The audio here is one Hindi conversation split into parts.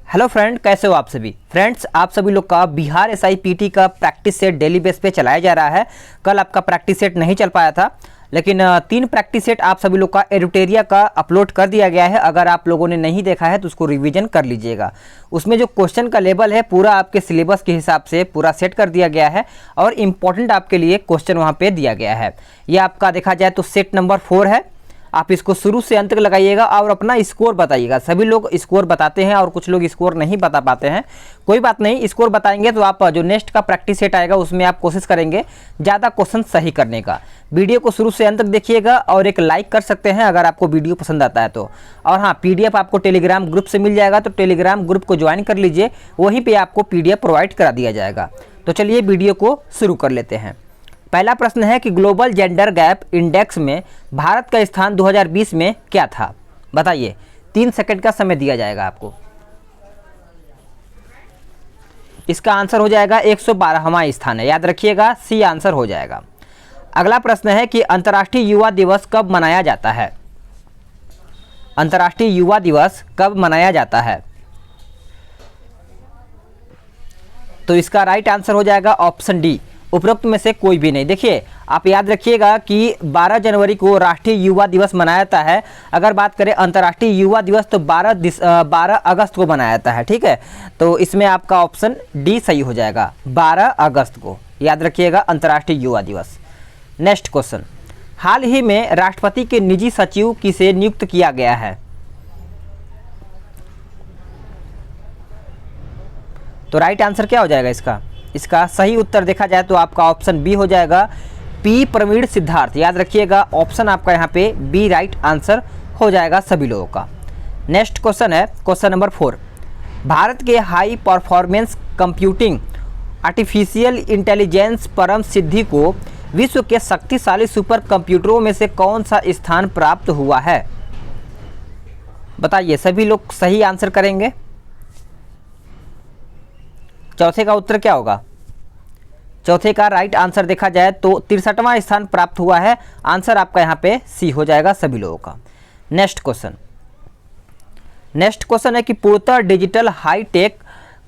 हेलो फ्रेंड, कैसे हो आप सभी। फ्रेंड्स, आप सभी लोग का बिहार SIPT का प्रैक्टिस सेट डेली बेस पे चलाया जा रहा है। कल आपका प्रैक्टिस सेट नहीं चल पाया था, लेकिन 3 प्रैक्टिस सेट आप सभी लोग का एडुटेरिया का अपलोड कर दिया गया है। अगर आप लोगों ने नहीं देखा है तो उसको रिवीजन कर लीजिएगा। उसमें जो क्वेश्चन का लेवल है पूरा आपके सिलेबस के हिसाब से पूरा सेट कर दिया गया है और इम्पोर्टेंट आपके लिए क्वेश्चन वहाँ पे दिया गया है। ये आपका देखा जाए तो सेट नंबर 4 है। आप इसको शुरू से अंत तक लगाइएगा और अपना स्कोर बताइएगा। सभी लोग स्कोर बताते हैं और कुछ लोग स्कोर नहीं बता पाते हैं। कोई बात नहीं, स्कोर बताएंगे तो आप जो नेक्स्ट का प्रैक्टिस सेट आएगा उसमें आप कोशिश करेंगे ज़्यादा क्वेश्चन सही करने का। वीडियो को शुरू से अंत तक देखिएगा और एक लाइक कर सकते हैं अगर आपको वीडियो पसंद आता है तो। और हाँ, PDF आपको टेलीग्राम ग्रुप से मिल जाएगा, तो टेलीग्राम ग्रुप को ज्वाइन कर लीजिए, वहीं पर आपको PDF प्रोवाइड करा दिया जाएगा। तो चलिए वीडियो को शुरू कर लेते हैं। पहला प्रश्न है कि ग्लोबल जेंडर गैप इंडेक्स में भारत का स्थान 2020 में क्या था। बताइए, 3 सेकंड का समय दिया जाएगा आपको। इसका आंसर हो जाएगा 112वां स्थान है, याद रखिएगा, सी आंसर हो जाएगा। अगला प्रश्न है कि अंतर्राष्ट्रीय युवा दिवस कब मनाया जाता है। अंतर्राष्ट्रीय युवा दिवस कब मनाया जाता है। तो इसका राइट आंसर हो जाएगा ऑप्शन डी, उपरोक्त में से कोई भी नहीं। देखिए, आप याद रखिएगा कि 12 जनवरी को राष्ट्रीय युवा दिवस मनाया जाता है। अगर बात करें अंतर्राष्ट्रीय युवा दिवस तो 12 अगस्त को मनाया जाता है, ठीक है। तो इसमें आपका ऑप्शन डी सही हो जाएगा, 12 अगस्त को याद रखिएगा अंतर्राष्ट्रीय युवा दिवस। नेक्स्ट क्वेश्चन, हाल ही में राष्ट्रपति के निजी सचिव किसे नियुक्त किया गया है। तो राइट आंसर क्या हो जाएगा इसका। इसका सही उत्तर देखा जाए तो आपका ऑप्शन बी हो जाएगा, पी प्रवीण सिद्धार्थ। याद रखिएगा, ऑप्शन आपका यहाँ पे बी राइट आंसर हो जाएगा सभी लोगों का। नेक्स्ट क्वेश्चन है क्वेश्चन नंबर 4, भारत के high performance computing artificial intelligence परम सिद्धि को विश्व के शक्तिशाली सुपर कंप्यूटरों में से कौन सा स्थान प्राप्त हुआ है। बताइए, सभी लोग सही आंसर करेंगे। चौथे का उत्तर क्या होगा। चौथे का राइट आंसर देखा जाए तो 63वां स्थान प्राप्त हुआ है। आंसर आपका यहाँ पे सी हो जाएगा सभी लोगों का। नेक्स्ट क्वेश्चन है कि पूर्णतः डिजिटल हाईटेक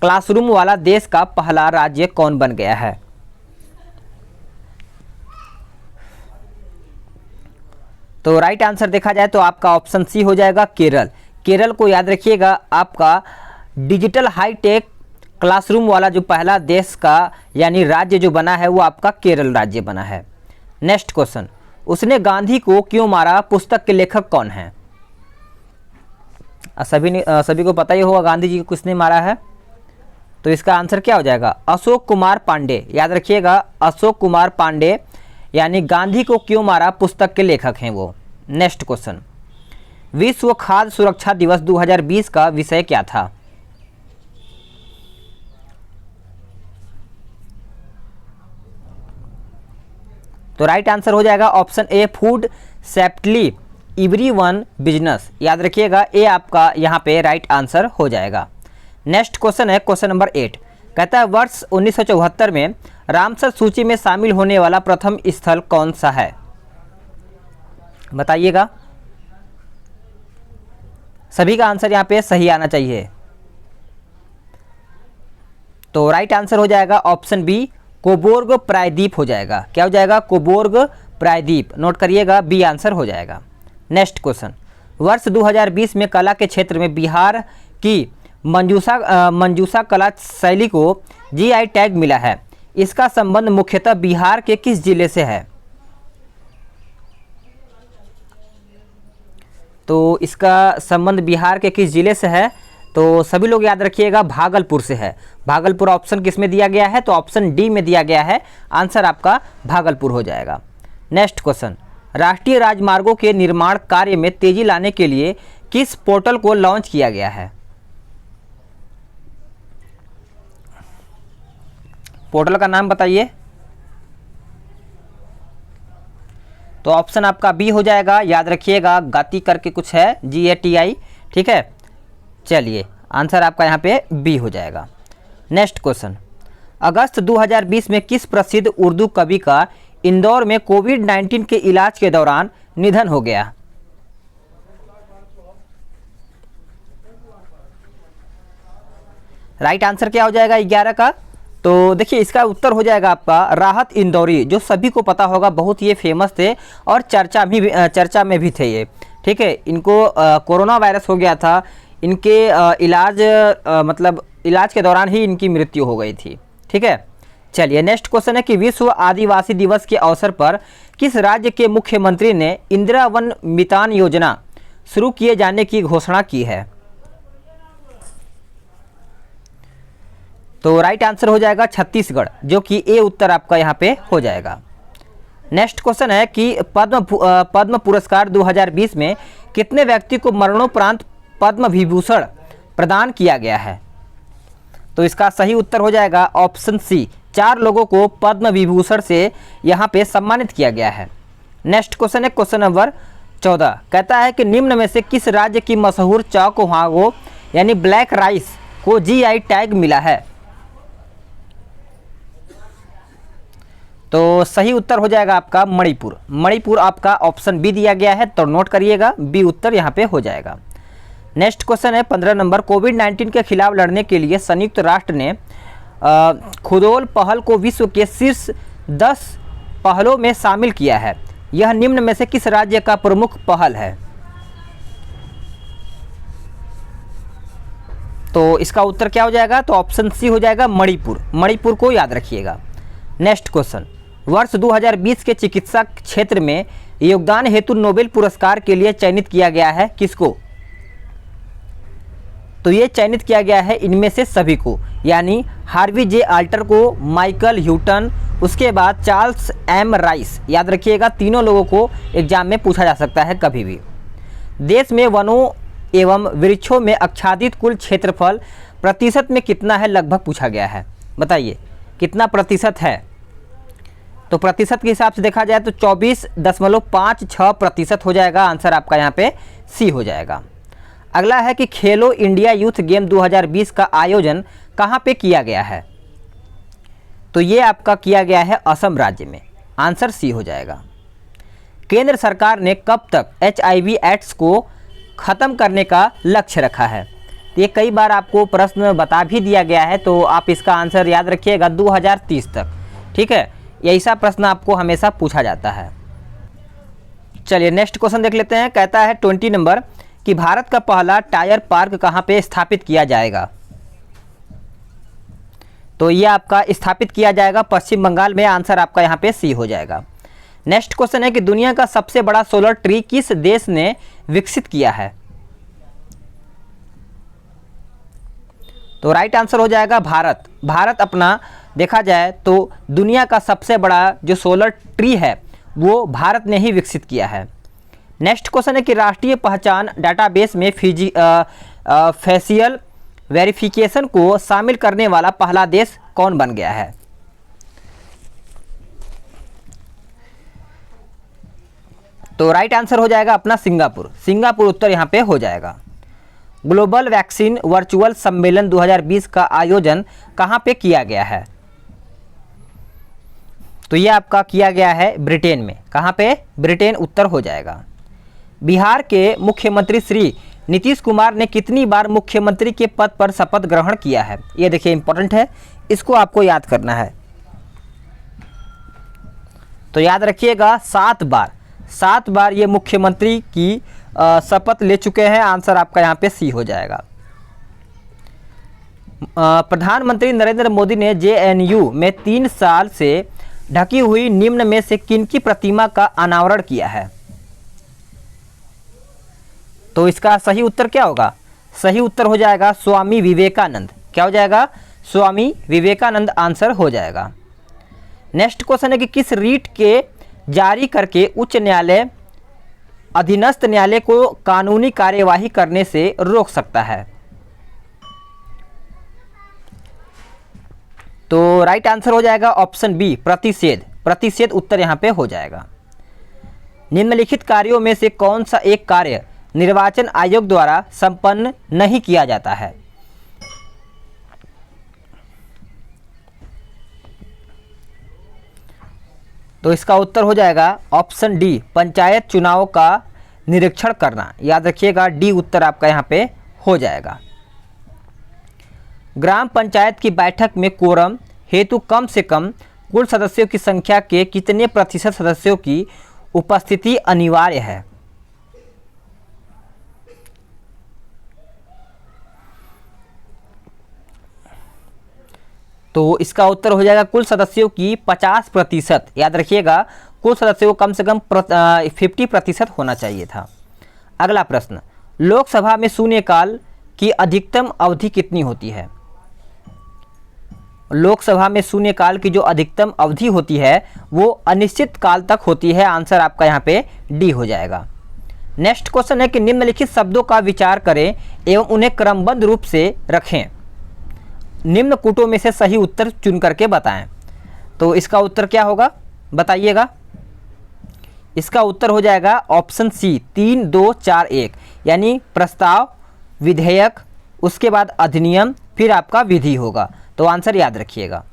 क्लासरूम वाला देश का पहला राज्य कौन बन गया है। तो राइट आंसर देखा जाए तो आपका ऑप्शन सी हो जाएगा, केरल। केरल को याद रखिएगा, आपका डिजिटल हाईटेक क्लासरूम वाला जो पहला देश का यानी राज्य जो बना है वो आपका केरल राज्य बना है। नेक्स्ट क्वेश्चन, उसने गांधी को क्यों मारा पुस्तक के लेखक कौन है। सभी को पता ही होगा गांधी जी को किसने मारा है। तो इसका आंसर क्या हो जाएगा, अशोक कुमार पांडे। याद रखिएगा, अशोक कुमार पांडे यानी गांधी को क्यों मारा पुस्तक के लेखक हैं वो। नेक्स्ट क्वेश्चन, विश्व खाद्य सुरक्षा दिवस 2020 का विषय क्या था। तो राइट आंसर हो जाएगा option A, food safety everyone business. याद रखिएगा, ए आपका यहाँ पे राइट आंसर हो जाएगा। नेक्स्ट क्वेश्चन है क्वेश्चन नंबर 8, कहता है वर्ष 1974 में रामसर सूची में शामिल होने वाला प्रथम स्थल कौन सा है। बताइएगा, सभी का आंसर यहाँ पे सही आना चाहिए। तो राइट आंसर हो जाएगा ऑप्शन बी, कोबोर्ग प्रायद्वीप हो जाएगा। क्या हो जाएगा, कोबोर्ग प्रायद्वीप। नोट करिएगा, बी आंसर हो जाएगा। नेक्स्ट क्वेश्चन, वर्ष 2020 में कला के क्षेत्र में बिहार की मंजूषा कला शैली को GI टैग मिला है। इसका संबंध मुख्यतः बिहार के किस जिले से है। तो इसका संबंध बिहार के किस जिले से है। तो सभी लोग याद रखिएगा, भागलपुर से है। भागलपुर ऑप्शन किस में दिया गया है, तो ऑप्शन डी में दिया गया है। आंसर आपका भागलपुर हो जाएगा। नेक्स्ट क्वेश्चन, राष्ट्रीय राजमार्गों के निर्माण कार्य में तेजी लाने के लिए किस पोर्टल को लॉन्च किया गया है। पोर्टल का नाम बताइए। तो ऑप्शन आपका बी हो जाएगा, याद रखिएगा, गति करके कुछ है, GATI, ठीक है। चलिए, आंसर आपका यहाँ पे बी हो जाएगा। नेक्स्ट क्वेश्चन, अगस्त 2020 में किस प्रसिद्ध उर्दू कवि का इंदौर में कोविड-19 के इलाज के दौरान निधन हो गया। राइट आंसर क्या हो जाएगा 11 का? तो देखिए इसका उत्तर हो जाएगा आपका राहत इंदौरी, जो सभी को पता होगा, बहुत ये फेमस थे और चर्चा में भी थे ये। ठीक है, इनको कोरोना वायरस हो गया था, इनके मतलब इलाज के दौरान ही इनकी मृत्यु हो गई थी। ठीक है, चलिए नेक्स्ट क्वेश्चन है कि विश्व आदिवासी दिवस के अवसर पर किस राज्य के मुख्यमंत्री ने इंदिरा वन मितान योजना शुरू किए जाने की घोषणा की है? तो राइट आंसर हो जाएगा छत्तीसगढ़, जो कि ए उत्तर आपका यहाँ पे हो जाएगा। नेक्स्ट क्वेश्चन है कि पद्म पुरस्कार 2020 में कितने व्यक्ति को मरणोपरांत पद्म विभूषण प्रदान किया गया है? तो इसका सही उत्तर हो जाएगा ऑप्शन सी, 4 लोगों को पद्म विभूषण से यहाँ पे सम्मानित किया गया है। नेक्स्ट क्वेश्चन है क्वेश्चन नंबर 14, कहता है कि निम्न में से किस राज्य की मशहूर चाकोहागो यानी ब्लैक राइस को जीआई टैग मिला है? तो सही उत्तर हो जाएगा आपका मणिपुर। मणिपुर आपका ऑप्शन बी दिया गया है, तो नोट करिएगा, बी उत्तर यहाँ पे हो जाएगा। नेक्स्ट क्वेश्चन है 15 नंबर, कोविड-19 के खिलाफ लड़ने के लिए संयुक्त राष्ट्र ने खुदोल पहल को विश्व के शीर्ष 10 पहलों में शामिल किया है। यह निम्न में से किस राज्य का प्रमुख पहल है? तो इसका उत्तर क्या हो जाएगा? तो ऑप्शन सी हो जाएगा मणिपुर। मणिपुर को याद रखिएगा। नेक्स्ट क्वेश्चन, वर्ष 2020 के चिकित्सा क्षेत्र में योगदान हेतु नोबेल पुरस्कार के लिए चयनित किया गया है किसको? तो ये चयनित किया गया है इनमें से सभी को, यानी हार्वी जे आल्टर को, माइकल ह्यूटन, उसके बाद चार्ल्स एम राइस। याद रखिएगा, तीनों लोगों को एग्जाम में पूछा जा सकता है कभी भी। देश में वनों एवं वृक्षों में आच्छादित कुल क्षेत्रफल प्रतिशत में कितना है लगभग पूछा गया है, बताइए कितना प्रतिशत है? तो प्रतिशत के हिसाब से देखा जाए तो 24.56% हो जाएगा। आंसर आपका यहाँ पे सी हो जाएगा। अगला है कि खेलो इंडिया यूथ गेम 2020 का आयोजन कहाँ पे किया गया है? तो ये आपका किया गया है असम राज्य में। आंसर सी हो जाएगा। केंद्र सरकार ने कब तक HIV एड्स को ख़त्म करने का लक्ष्य रखा है? ये कई बार आपको प्रश्न बता भी दिया गया है, तो आप इसका आंसर याद रखिएगा 2030 तक। ठीक है, ऐसा प्रश्न आपको हमेशा पूछा जाता है। चलिए नेक्स्ट क्वेश्चन देख लेते हैं। कहता है 20 नंबर कि भारत का पहला टायर पार्क कहाँ पे स्थापित किया जाएगा? तो ये आपका स्थापित किया जाएगा पश्चिम बंगाल में। आंसर आपका यहाँ पे सी हो जाएगा। नेक्स्ट क्वेश्चन है कि दुनिया का सबसे बड़ा सोलर ट्री किस देश ने विकसित किया है? तो राइट आंसर हो जाएगा भारत। भारत अपना देखा जाए तो दुनिया का सबसे बड़ा जो सोलर ट्री है वो भारत ने ही विकसित किया है। नेक्स्ट क्वेश्चन है कि राष्ट्रीय पहचान डाटाबेस में फेशियल वेरिफिकेशन को शामिल करने वाला पहला देश कौन बन गया है? तो राइट आंसर हो जाएगा अपना सिंगापुर। सिंगापुर उत्तर यहाँ पे हो जाएगा। ग्लोबल वैक्सीन वर्चुअल सम्मेलन 2020 का आयोजन कहाँ पे किया गया है? तो ये आपका किया गया है ब्रिटेन में। कहाँ पे? ब्रिटेन उत्तर हो जाएगा। बिहार के मुख्यमंत्री श्री नीतीश कुमार ने कितनी बार मुख्यमंत्री के पद पर शपथ ग्रहण किया है? ये देखिए इंपॉर्टेंट है, इसको आपको याद करना है। तो याद रखिएगा 7 बार। 7 बार ये मुख्यमंत्री की शपथ ले चुके हैं। आंसर आपका यहाँ पे सी हो जाएगा। प्रधानमंत्री नरेंद्र मोदी ने JNU में 3 साल से ढकी हुई निम्न में से किनकी प्रतिमा का अनावरण किया है? तो इसका सही उत्तर क्या होगा? सही उत्तर हो जाएगा स्वामी विवेकानंद। क्या हो जाएगा? स्वामी विवेकानंद आंसर हो जाएगा। नेक्स्ट क्वेश्चन है कि किस रीट के जारी करके उच्च न्यायालय अधीनस्थ न्यायालय को कानूनी कार्यवाही करने से रोक सकता है? तो राइट आंसर हो जाएगा ऑप्शन बी प्रतिषेध। प्रतिषेध उत्तर यहाँ पे हो जाएगा। निम्नलिखित कार्यों में से कौन सा एक कार्य निर्वाचन आयोग द्वारा संपन्न नहीं किया जाता है? तो इसका उत्तर हो जाएगा ऑप्शन डी पंचायत चुनाव का निरीक्षण करना। याद रखिएगा डी उत्तर आपका यहाँ पे हो जाएगा। ग्राम पंचायत की बैठक में कोरम हेतु कम से कम कुल सदस्यों की संख्या के कितने प्रतिशत सदस्यों की उपस्थिति अनिवार्य है? तो इसका उत्तर हो जाएगा कुल सदस्यों की 50%। याद रखिएगा, कुल सदस्यों को कम से कम 50% होना चाहिए था। अगला प्रश्न, लोकसभा में शून्यकाल की अधिकतम अवधि कितनी होती है? लोकसभा में शून्यकाल की जो अधिकतम अवधि होती है वो अनिश्चित काल तक होती है। आंसर आपका यहाँ पे डी हो जाएगा। नेक्स्ट क्वेश्चन है कि निम्नलिखित शब्दों का विचार करें एवं उन्हें क्रमबद्ध रूप से रखें। निम्न कूटों में से सही उत्तर चुन करके बताएं। तो इसका उत्तर क्या होगा बताइएगा। इसका उत्तर हो जाएगा ऑप्शन सी 3, 2, 4, 1, यानी प्रस्ताव, विधेयक, उसके बाद अधिनियम, फिर आपका विधि होगा। तो आंसर याद रखिएगा।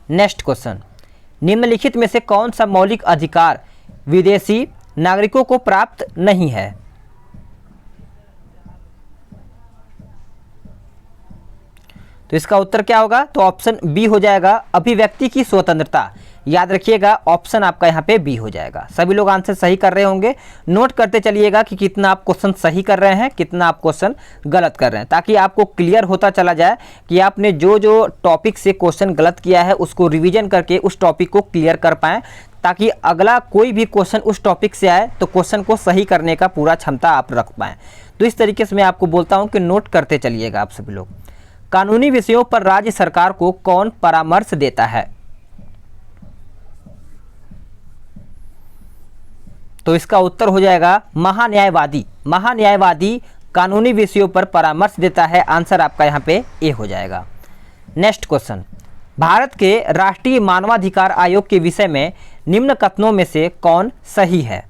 नेक्स्ट क्वेश्चन, निम्नलिखित में से कौन सा मौलिक अधिकार विदेशी नागरिकों को प्राप्त नहीं है? तो इसका उत्तर क्या होगा? तो ऑप्शन बी हो जाएगा, अभिव्यक्ति की स्वतंत्रता। याद रखिएगा, ऑप्शन आपका यहाँ पे बी हो जाएगा। सभी लोग आंसर सही कर रहे होंगे, नोट करते चलिएगा कि कितना आप क्वेश्चन सही कर रहे हैं, कितना आप क्वेश्चन गलत कर रहे हैं, ताकि आपको क्लियर होता चला जाए कि आपने जो जो टॉपिक से क्वेश्चन गलत किया है उसको रिवीजन करके उस टॉपिक को क्लियर कर पाएँ, ताकि अगला कोई भी क्वेश्चन उस टॉपिक से आए तो क्वेश्चन को सही करने का पूरा क्षमता आप रख पाएँ। तो इस तरीके से मैं आपको बोलता हूँ कि नोट करते चलिएगा आप सभी लोग। कानूनी विषयों पर राज्य सरकार को कौन परामर्श देता है? तो इसका उत्तर हो जाएगा महान्यायवादी। महान्यायवादी कानूनी विषयों पर परामर्श देता है। आंसर आपका यहाँ पे ए हो जाएगा। नेक्स्ट क्वेश्चन, भारत के राष्ट्रीय मानवाधिकार आयोग के विषय में निम्न कथनों में से कौन सही है?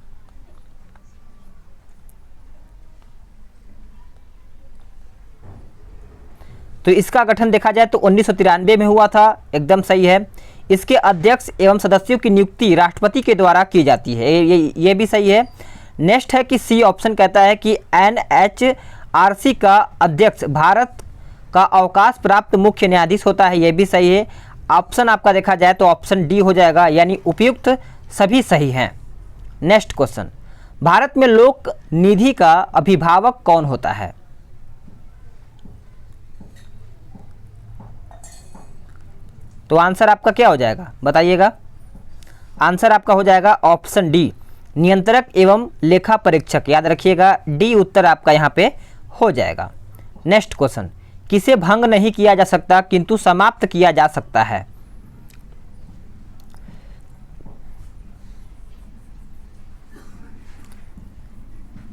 तो इसका गठन देखा जाए तो 1993 में हुआ था, एकदम सही है। इसके अध्यक्ष एवं सदस्यों की नियुक्ति राष्ट्रपति के द्वारा की जाती है, ये भी सही है। नेक्स्ट है कि सी ऑप्शन कहता है कि NHRC का अध्यक्ष भारत का अवकाश प्राप्त मुख्य न्यायाधीश होता है, ये भी सही है। ऑप्शन आपका देखा जाए तो ऑप्शन डी हो जाएगा, यानी उपयुक्त सभी सही हैं। नेक्स्ट क्वेश्चन, भारत में लोक निधि का अभिभावक कौन होता है? तो आंसर आपका क्या हो जाएगा बताइएगा। आंसर आपका हो जाएगा ऑप्शन डी, नियंत्रक एवं लेखा परीक्षक। याद रखिएगा, डी उत्तर आपका यहाँ पे हो जाएगा। नेक्स्ट क्वेश्चन, किसे भंग नहीं किया जा सकता किंतु समाप्त किया जा सकता है?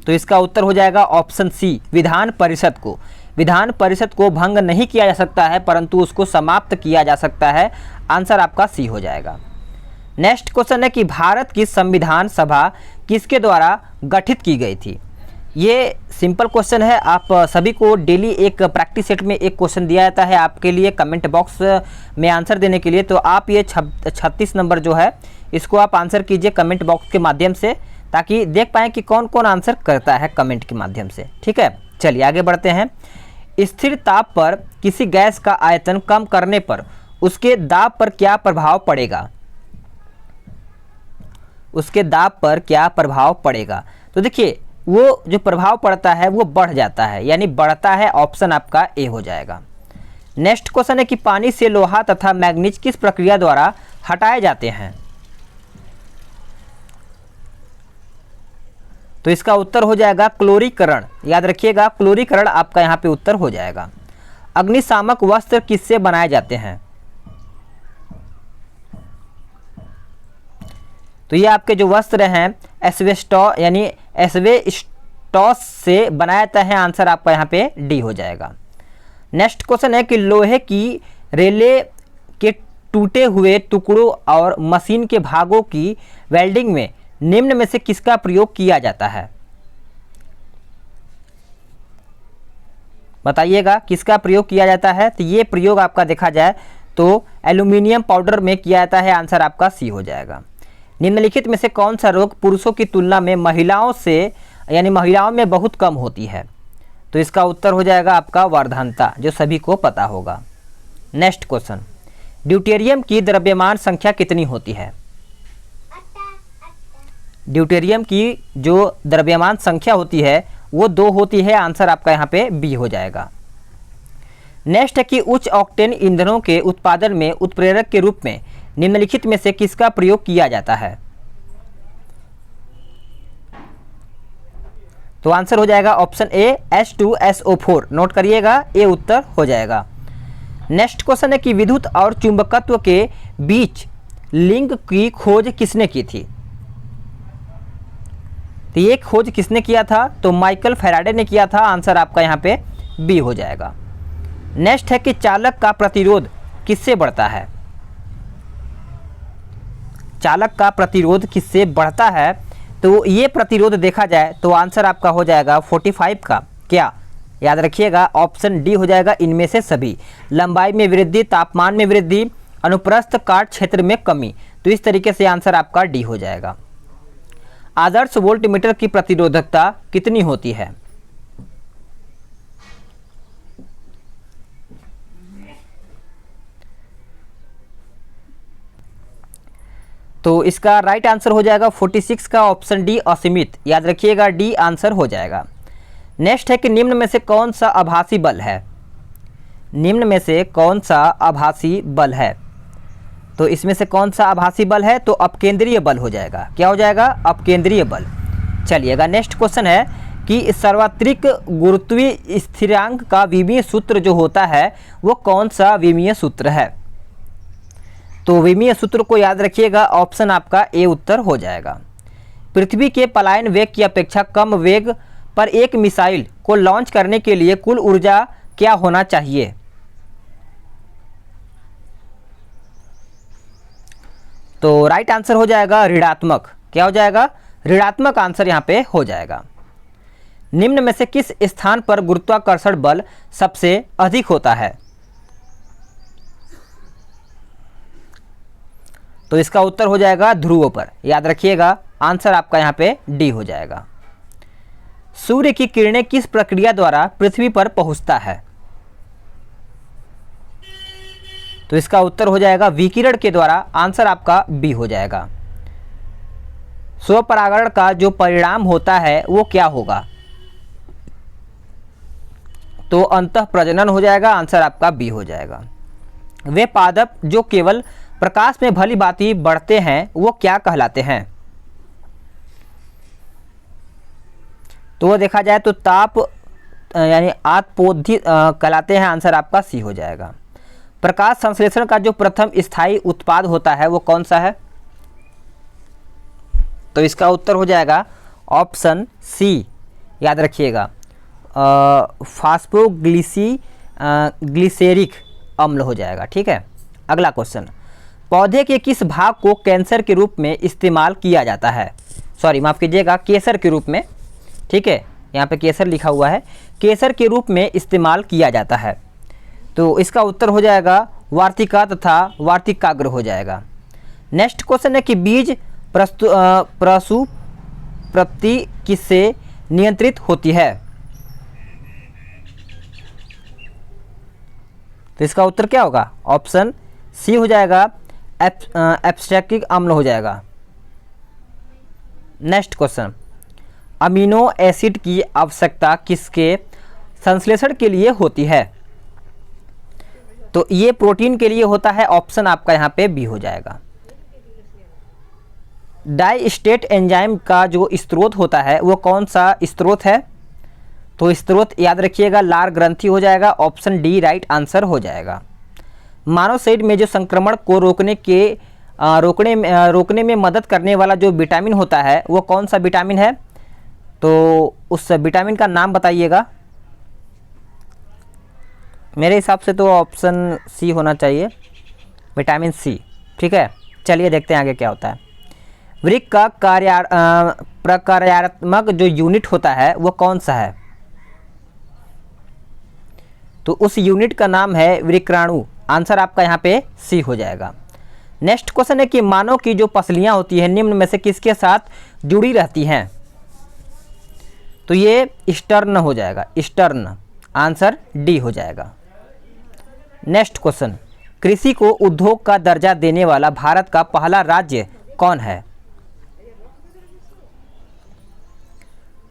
तो इसका उत्तर हो जाएगा ऑप्शन सी, विधान परिषद को। विधान परिषद को भंग नहीं किया जा सकता है, परंतु उसको समाप्त किया जा सकता है। आंसर आपका सी हो जाएगा। नेक्स्ट क्वेश्चन है कि भारत की संविधान सभा किसके द्वारा गठित की गई थी? ये सिंपल क्वेश्चन है, आप सभी को डेली एक प्रैक्टिस सेट में एक क्वेश्चन दिया जाता है आपके लिए कमेंट बॉक्स में आंसर देने के लिए। तो आप ये 36 नंबर जो है इसको आप आंसर कीजिए कमेंट बॉक्स के माध्यम से, ताकि देख पाएँ कि कौन कौन आंसर करता है कमेंट के माध्यम से। ठीक है, चलिए आगे बढ़ते हैं। स्थिर ताप पर किसी गैस का आयतन कम करने पर उसके दाब पर क्या प्रभाव पड़ेगा? उसके दाब पर क्या प्रभाव पड़ेगा? तो देखिए, वो जो प्रभाव पड़ता है वो बढ़ जाता है, यानी बढ़ता है। ऑप्शन आपका ए हो जाएगा। नेक्स्ट क्वेश्चन है कि पानी से लोहा तथा मैग्नीज किस प्रक्रिया द्वारा हटाए जाते हैं? तो इसका उत्तर हो जाएगा क्लोरीकरण। याद रखिएगा, क्लोरीकरण आपका यहाँ पे उत्तर हो जाएगा। अग्निशामक वस्त्र किससे बनाए जाते हैं? तो ये आपके जो वस्त्र हैं एस्बेस्टॉस यानी एस्बेस्टॉस से बनाया जाता है। आंसर आपका यहाँ पे डी हो जाएगा। नेक्स्ट क्वेश्चन है कि लोहे की रेले के टूटे हुए टुकड़ों और मशीन के भागों की वेल्डिंग में निम्न में से किसका प्रयोग किया जाता है? बताइएगा किसका प्रयोग किया जाता है। तो ये प्रयोग आपका देखा जाए तो एल्यूमिनियम पाउडर में किया जाता है। आंसर आपका सी हो जाएगा। निम्नलिखित में से कौन सा रोग पुरुषों की तुलना में महिलाओं से यानी महिलाओं में बहुत कम होती है? तो इसका उत्तर हो जाएगा आपका वर्धनता, जो सभी को पता होगा। नेक्स्ट क्वेश्चन, ड्यूटेरियम की द्रव्यमान संख्या कितनी होती है? ड्यूटेरियम की जो द्रव्यमान संख्या होती है वो 2 होती है। आंसर आपका यहाँ पे बी हो जाएगा। नेक्स्ट है कि उच्च ऑक्टेन ईंधनों के उत्पादन में उत्प्रेरक के रूप में निम्नलिखित में से किसका प्रयोग किया जाता है? तो आंसर हो जाएगा ऑप्शन ए H2SO4। नोट करिएगा, ए उत्तर हो जाएगा। नेक्स्ट क्वेश्चन है कि विद्युत और चुंबकत्व के बीच लिंक की खोज किसने की थी? तो ये खोज किसने किया था? तो माइकल फैराडे ने किया था। आंसर आपका यहाँ पे बी हो जाएगा। नेक्स्ट है कि चालक का प्रतिरोध किससे बढ़ता है? चालक का प्रतिरोध किससे बढ़ता है? तो ये प्रतिरोध देखा जाए तो आंसर आपका हो जाएगा 45 का। क्या याद रखिएगा, ऑप्शन डी हो जाएगा इनमें से सभी। लंबाई में वृद्धि, तापमान में वृद्धि, अनुप्रस्थ काट क्षेत्र में कमी। तो इस तरीके से आंसर आपका डी हो जाएगा। आदर्श वोल्टमीटर की प्रतिरोधकता कितनी होती है? तो इसका राइट आंसर हो जाएगा 46 का, ऑप्शन डी असीमित। याद रखिएगा, डी आंसर हो जाएगा। नेक्स्ट है कि निम्न में से कौन सा आभासी बल है? निम्न में से कौन सा आभासी बल है? तो इसमें से कौन सा आभासी बल है? तो अपकेंद्रीय बल हो जाएगा। क्या हो जाएगा? अपकेंद्रीय बल। चलिएगा, नेक्स्ट क्वेश्चन है कि सार्वत्रिक गुरुत्वीय स्थिरांक का विमीय सूत्र जो होता है वो कौन सा विमीय सूत्र है? तो विमीय सूत्र को याद रखिएगा, ऑप्शन आपका ए उत्तर हो जाएगा। पृथ्वी के पलायन वेग की अपेक्षा कम वेग पर एक मिसाइल को लॉन्च करने के लिए कुल ऊर्जा क्या होना चाहिए? तो राइट आंसर हो जाएगा ऋणात्मक। क्या हो जाएगा? ऋणात्मक आंसर यहाँ पे हो जाएगा। निम्न में से किस स्थान पर गुरुत्वाकर्षण बल सबसे अधिक होता है? तो इसका उत्तर हो जाएगा ध्रुवों पर। याद रखिएगा, आंसर आपका यहाँ पे डी हो जाएगा। सूर्य की किरणें किस प्रक्रिया द्वारा पृथ्वी पर पहुंचता है? तो इसका उत्तर हो जाएगा विकिरण के द्वारा। आंसर आपका बी हो जाएगा। स्वपरागण का जो परिणाम होता है वो क्या होगा? तो अंतः प्रजनन हो जाएगा। आंसर आपका बी हो जाएगा। वे पादप जो केवल प्रकाश में भली भांति बढ़ते हैं वो क्या कहलाते हैं? तो वो देखा जाए तो ताप यानी आत्पोधी कहलाते हैं। आंसर आपका सी हो जाएगा। प्रकाश संश्लेषण का जो प्रथम स्थायी उत्पाद होता है वो कौन सा है? तो इसका उत्तर हो जाएगा ऑप्शन सी। याद रखिएगा, ग्लिसेरिक अम्ल हो जाएगा। ठीक है, अगला क्वेश्चन, पौधे के किस भाग को कैंसर के रूप में इस्तेमाल किया जाता है? सॉरी माफ़ कीजिएगा, केसर के रूप में। ठीक है, यहाँ पे केसर लिखा हुआ है, केसर के रूप में इस्तेमाल किया जाता है। तो इसका उत्तर हो जाएगा वार्तिका तथा वार्तिकाग्र हो जाएगा। नेक्स्ट क्वेश्चन है कि बीज प्रसुप्ति किससे नियंत्रित होती है? तो इसका उत्तर क्या होगा? ऑप्शन सी हो जाएगा, एब्स्ट्रैक्टिक अम्ल हो जाएगा। नेक्स्ट क्वेश्चन, अमीनो एसिड की आवश्यकता किसके संश्लेषण के लिए होती है? तो ये प्रोटीन के लिए होता है। ऑप्शन आपका यहाँ पे बी हो जाएगा। डाइस्टेट एंजाइम का जो स्रोत होता है वो कौन सा स्रोत है? तो स्रोत याद रखिएगा लार ग्रंथि हो जाएगा। ऑप्शन डी राइट आंसर हो जाएगा। मानव शरीर में जो संक्रमण को रोकने में मदद करने वाला जो विटामिन होता है वो कौन सा विटामिन है? तो उस विटामिन का नाम बताइएगा। मेरे हिसाब से तो ऑप्शन सी होना चाहिए, विटामिन सी। ठीक है, चलिए देखते हैं आगे क्या होता है। वृक्क का प्रकार्यात्मक जो यूनिट होता है वो कौन सा है? तो उस यूनिट का नाम है वृक्काणु। आंसर आपका यहाँ पे सी हो जाएगा। नेक्स्ट क्वेश्चन है कि मानव की जो पसलियाँ होती हैं निम्न में से किसके साथ जुड़ी रहती हैं? तो ये ईस्टर्न हो जाएगा, ईस्टर्न, आंसर डी हो जाएगा। नेक्स्ट क्वेश्चन, कृषि को उद्योग का दर्जा देने वाला भारत का पहला राज्य कौन है?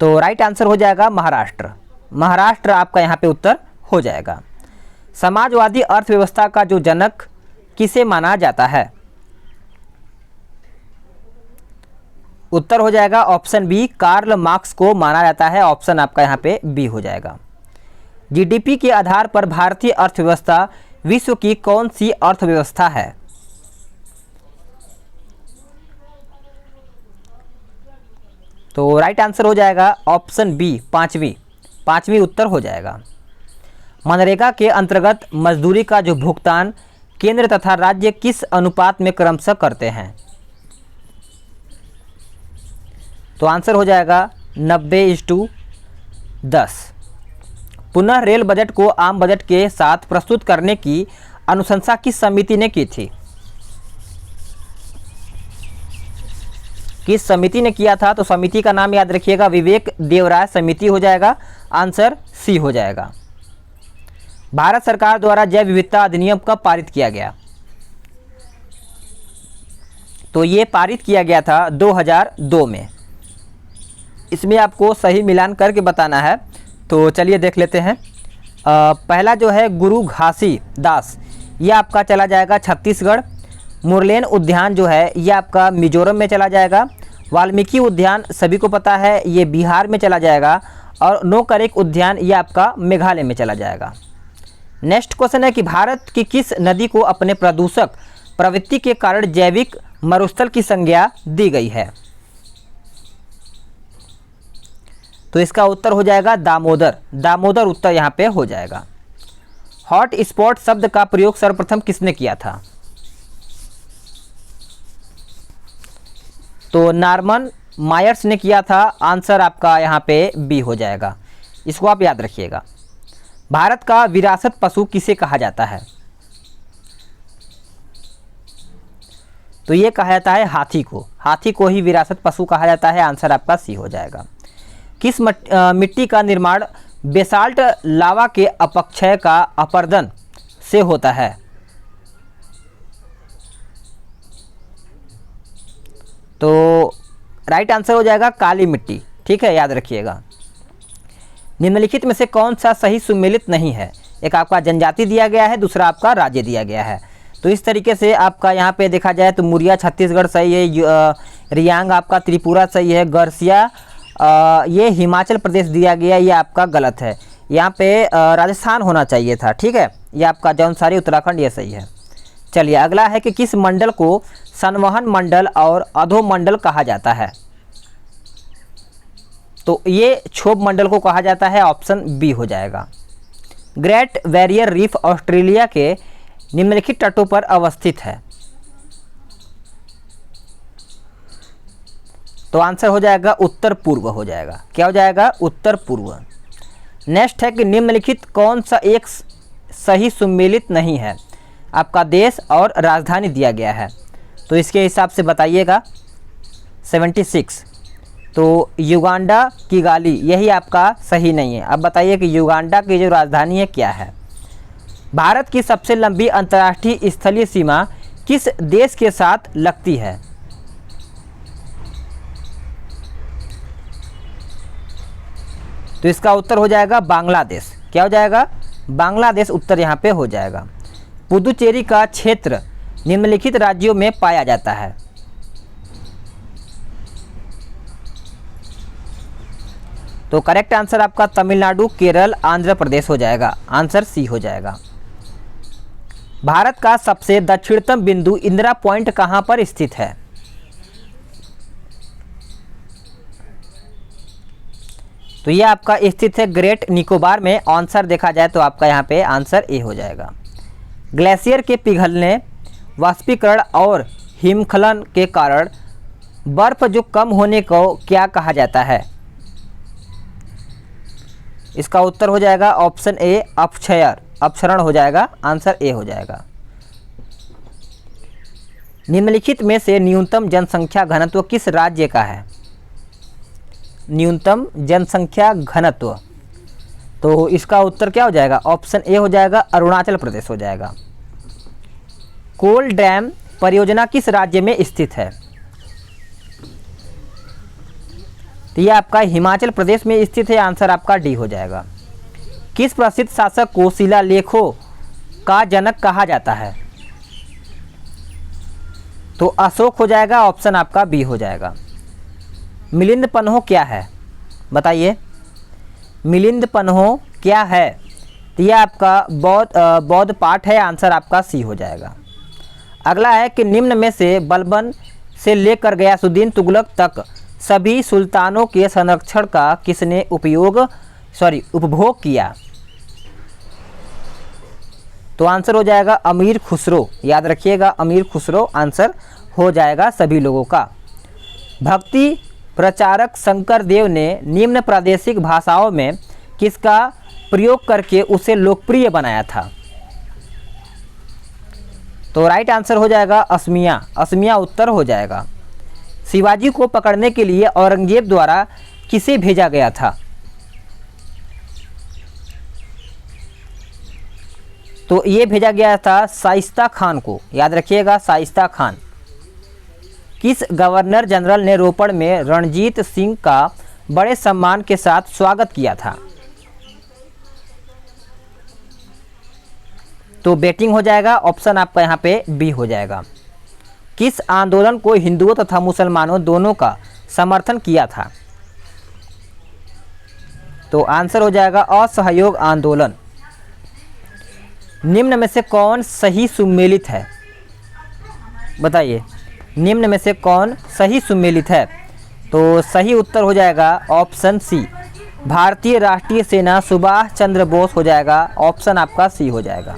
तो राइट आंसर हो जाएगा महाराष्ट्र, महाराष्ट्र आपका यहाँ पे उत्तर हो जाएगा। समाजवादी अर्थव्यवस्था का जो जनक किसे माना जाता है? उत्तर हो जाएगा ऑप्शन बी, कार्ल मार्क्स को माना जाता है, ऑप्शन आपका यहाँ पे बी हो जाएगा। जीडीपी के आधार पर भारतीय अर्थव्यवस्था विश्व की कौन सी अर्थव्यवस्था है? तो राइट आंसर हो जाएगा ऑप्शन बी, पांचवी उत्तर हो जाएगा। मनरेगा के अंतर्गत मजदूरी का जो भुगतान केंद्र तथा राज्य किस अनुपात में क्रमशः करते हैं? तो आंसर हो जाएगा 90:10। पुनः रेल बजट को आम बजट के साथ प्रस्तुत करने की अनुशंसा किस समिति ने की थी? किस समिति ने किया था? तो समिति का नाम याद रखिएगा, विवेक देवराय समिति हो जाएगा, आंसर सी हो जाएगा। भारत सरकार द्वारा जैव विविधता अधिनियम कब पारित किया गया? तो ये पारित किया गया था 2002 में। इसमें आपको सही मिलान करके बताना है, तो चलिए देख लेते हैं। पहला जो है गुरु घासीदास, ये आपका चला जाएगा छत्तीसगढ़। मुरलेन उद्यान जो है ये आपका मिजोरम में चला जाएगा। वाल्मीकि उद्यान सभी को पता है ये बिहार में चला जाएगा। और नोकरेक उद्यान ये आपका मेघालय में चला जाएगा। नेक्स्ट क्वेश्चन है कि भारत की किस नदी को अपने प्रदूषक प्रवृत्ति के कारण जैविक मरुस्थल की संज्ञा दी गई है? तो इसका उत्तर हो जाएगा दामोदर, दामोदर उत्तर यहाँ पे हो जाएगा। हॉट स्पॉट शब्द का प्रयोग सर्वप्रथम किसने किया था? तो नॉर्मन मायर्स ने किया था, आंसर आपका यहाँ पे बी हो जाएगा। इसको आप याद रखिएगा। भारत का विरासत पशु किसे कहा जाता है? तो ये कहा जाता है हाथी को, हाथी को ही विरासत पशु कहा जाता है, आंसर आपका सी हो जाएगा। किस मिट्टी का निर्माण बेसाल्ट लावा के अपक्षय का अपरदन से होता है? तो राइट आंसर हो जाएगा काली मिट्टी, ठीक है, याद रखिएगा। निम्नलिखित में से कौन सा सही सुमेलित नहीं है? एक आपका जनजाति दिया गया है, दूसरा आपका राज्य दिया गया है। तो इस तरीके से आपका यहाँ पे देखा जाए तो मुरिया छत्तीसगढ़ सही है, रियांग आपका त्रिपुरा सही है, गरसिया ये हिमाचल प्रदेश दिया गया, ये आपका गलत है। यहाँ पे राजस्थान होना चाहिए था, ठीक है। ये आपका जौनसारी उत्तराखंड ये सही है। चलिए अगला है कि किस मंडल को संवहन मंडल और अधोमंडल कहा जाता है? तो ये क्षोभ मंडल को कहा जाता है, ऑप्शन बी हो जाएगा। ग्रेट बैरियर रीफ ऑस्ट्रेलिया के निम्नलिखित तटों पर अवस्थित है। तो आंसर हो जाएगा उत्तर पूर्व हो जाएगा। क्या हो जाएगा? उत्तर पूर्व। नेक्स्ट है कि निम्नलिखित कौन सा एक सही सुमेलित नहीं है? आपका देश और राजधानी दिया गया है, तो इसके हिसाब से बताइएगा। 76 तो युगांडा की गाली यही आपका सही नहीं है। अब बताइए कि युगांडा की जो राजधानी है क्या है? भारत की सबसे लंबी अंतर्राष्ट्रीय स्थलीय सीमा किस देश के साथ लगती है? तो इसका उत्तर हो जाएगा बांग्लादेश। क्या हो जाएगा? बांग्लादेश उत्तर यहाँ पे हो जाएगा। पुदुचेरी का क्षेत्र निम्नलिखित राज्यों में पाया जाता है। तो करेक्ट आंसर आपका तमिलनाडु, केरल, आंध्र प्रदेश हो जाएगा, आंसर सी हो जाएगा। भारत का सबसे दक्षिणतम बिंदु इंदिरा पॉइंट कहां पर स्थित है? तो ये आपका स्थित है ग्रेट निकोबार में। आंसर देखा जाए तो आपका यहाँ पे आंसर ए हो जाएगा। ग्लेशियर के पिघलने, वाष्पीकरण और हिमस्खलन के कारण बर्फ जो कम होने को क्या कहा जाता है? इसका उत्तर हो जाएगा ऑप्शन ए अपक्षरण हो जाएगा, आंसर ए हो जाएगा। निम्नलिखित में से न्यूनतम जनसंख्या घनत्व किस राज्य का है? न्यूनतम जनसंख्या घनत्व। तो इसका उत्तर क्या हो जाएगा? ऑप्शन ए हो जाएगा, अरुणाचल प्रदेश हो जाएगा। कोल डैम परियोजना किस राज्य में स्थित है? तो यह आपका हिमाचल प्रदेश में स्थित है, आंसर आपका डी हो जाएगा। किस प्रसिद्ध शासक को शिलालेखों का जनक कहा जाता है? तो अशोक हो जाएगा, ऑप्शन आपका बी हो जाएगा। मिलिंद पन्हो क्या है? बताइए, मिलिंद पन्हो क्या है? तो यह आपका बौद्ध पाठ है, आंसर आपका सी हो जाएगा। अगला है कि निम्न में से बलबन से लेकर गयासुद्दीन तुगलक तक सभी सुल्तानों के संरक्षण का किसने उपभोग किया? तो आंसर हो जाएगा अमीर खुसरो, याद रखिएगा अमीर खुसरो आंसर हो जाएगा सभी लोगों का। भक्ति प्रचारक शंकर देव ने निम्न प्रादेशिक भाषाओं में किसका प्रयोग करके उसे लोकप्रिय बनाया था? तो राइट आंसर हो जाएगा असमिया, असमिया उत्तर हो जाएगा। शिवाजी को पकड़ने के लिए औरंगजेब द्वारा किसे भेजा गया था? तो ये भेजा गया था शाइस्ता खान को, याद रखिएगा शाइस्ता खान। किस गवर्नर जनरल ने रोपड़ में रणजीत सिंह का बड़े सम्मान के साथ स्वागत किया था? तो बेटिंग हो जाएगा, ऑप्शन आपका यहाँ पे बी हो जाएगा। किस आंदोलन को हिंदुओं तथा मुसलमानों दोनों का समर्थन किया था? तो आंसर हो जाएगा असहयोग आंदोलन। निम्न में से कौन सही सुमेलित है? बताइए, निम्न में से कौन सही सुमेलित है? तो सही उत्तर हो जाएगा ऑप्शन सी, भारतीय राष्ट्रीय सेना सुभाष चंद्र बोस हो जाएगा, ऑप्शन आपका सी हो जाएगा।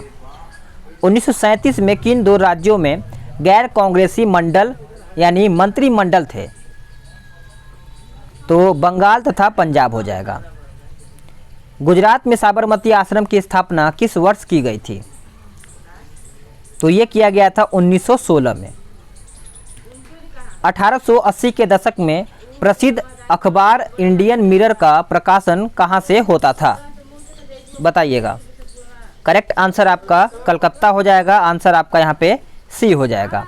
1937 में किन दो राज्यों में गैर कांग्रेसी मंडल यानी मंत्रिमंडल थे? तो बंगाल तथा पंजाब हो जाएगा। गुजरात में साबरमती आश्रम की स्थापना किस वर्ष की गई थी? तो ये किया गया था 1916 में। 1880 के दशक में प्रसिद्ध अखबार इंडियन मिरर का प्रकाशन कहाँ से होता था? बताइएगा। करेक्ट आंसर आपका कलकत्ता हो जाएगा, आंसर आपका यहाँ पे सी हो जाएगा।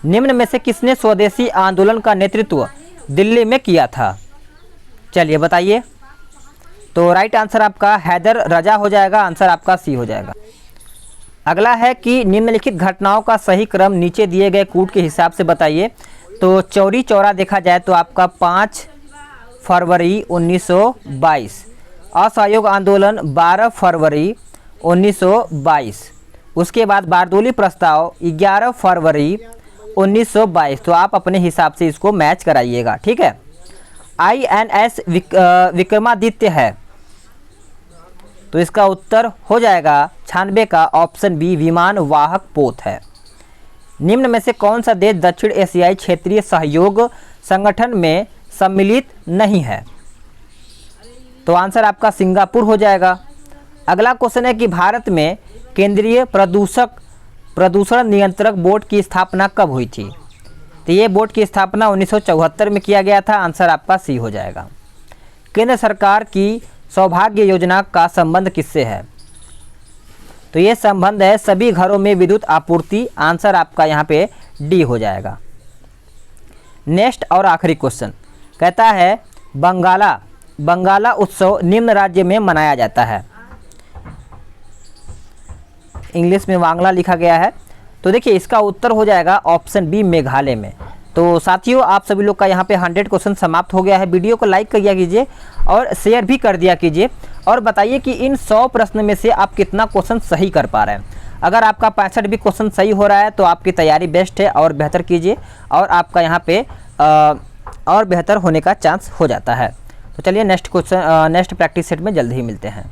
निम्न में से किसने स्वदेशी आंदोलन का नेतृत्व दिल्ली में किया था? चलिए बताइए। तो राइट आंसर आपका हैदर रजा हो जाएगा, आंसर आपका सी हो जाएगा। अगला है कि निम्नलिखित घटनाओं का सही क्रम नीचे दिए गए कूट के हिसाब से बताइए। तो चौरी चौरा देखा जाए तो आपका 5 फरवरी 1922, असहयोग आंदोलन 12 फरवरी 1922, उसके बाद बारदोली प्रस्ताव 11 फरवरी 1922। तो आप अपने हिसाब से इसको मैच कराइएगा, ठीक है। INS विक्रमादित्य है, तो इसका उत्तर हो जाएगा 96 का ऑप्शन बी, विमान वाहक पोत है। निम्न में से कौन सा देश दक्षिण एशियाई क्षेत्रीय सहयोग संगठन में सम्मिलित नहीं है? तो आंसर आपका सिंगापुर हो जाएगा। अगला क्वेश्चन है कि भारत में केंद्रीय प्रदूषण नियंत्रक बोर्ड की स्थापना कब हुई थी? तो ये बोर्ड की स्थापना 1974 में किया गया था, आंसर आपका सी हो जाएगा। केंद्र सरकार की सौभाग्य योजना का संबंध किससे है? तो ये संबंध है सभी घरों में विद्युत आपूर्ति, आंसर आपका यहाँ पे डी हो जाएगा। नेक्स्ट और आखिरी क्वेश्चन कहता है बंगाला उत्सव निम्न राज्य में मनाया जाता है। इंग्लिश में वांगला लिखा गया है, तो देखिए इसका उत्तर हो जाएगा ऑप्शन बी, मेघालय में। तो साथियों, आप सभी लोग का यहाँ पे 100 क्वेश्चन समाप्त हो गया है। वीडियो को लाइक कर दिया कीजिए और शेयर भी कर दिया कीजिए और बताइए कि इन 100 प्रश्न में से आप कितना क्वेश्चन सही कर पा रहे हैं। अगर आपका 65 भी क्वेश्चन सही हो रहा है तो आपकी तैयारी बेस्ट है, और बेहतर कीजिए और आपका यहाँ पे और बेहतर होने का चांस हो जाता है। तो चलिए नेक्स्ट प्रैक्टिस सेट में जल्द ही मिलते हैं।